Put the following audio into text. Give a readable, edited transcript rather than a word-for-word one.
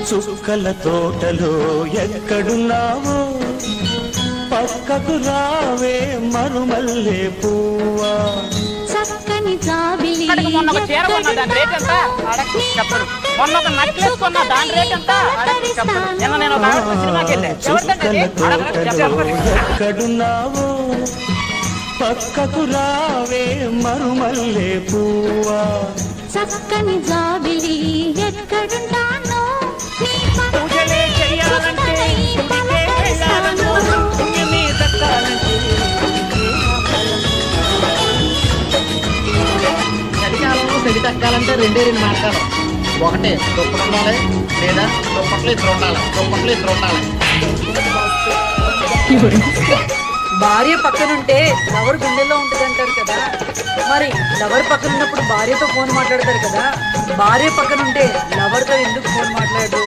చుక్కల తోటలో ఎక్కడున్నావో పక్కకు రావే మరుమల్లే పువ్వా చక్కని జాబిలి మొన్న ఒక చీర కొన్నా దాని రేట్ ఎంత చెప్పరు. మొన్న ఒక నెక్లెస్ కొన్నా దాని రేట్ ఎంత చెప్పరు. నిన్న నేను ఒక సినిమాకి వెళ్ళాను. చుక్కల తోటలో ఎక్కడున్నావో పక్కకు రావే మరుమల్లే పువ్వా చక్కని జాబిలి ఎక్కడుంటానో పూజలే చెయ్యాలంటే గుడికే వెళ్ళాలను, పుణ్యమే దక్కాలంటే చలికాలంలో చలి తగ్గాలంటే రెండే రెండు మాట్లాడాలి. ఒకటే దుప్పట్లు ఉండాలి, లేదా దుప్పట్లు ఇద్దరు ఉండాలి. భార్య పక్కనుంటే లవర్ గుండెల్లో ఉంటుంది అంటారు కదా, మరి లవర్ పక్కన ఉన్నప్పుడు భార్యతో ఫోన్ మాట్లాడతారు కదా, భార్య పక్కనుంటే లవర్తో ఎందుకు ఫోన్ మాట్లాడరు?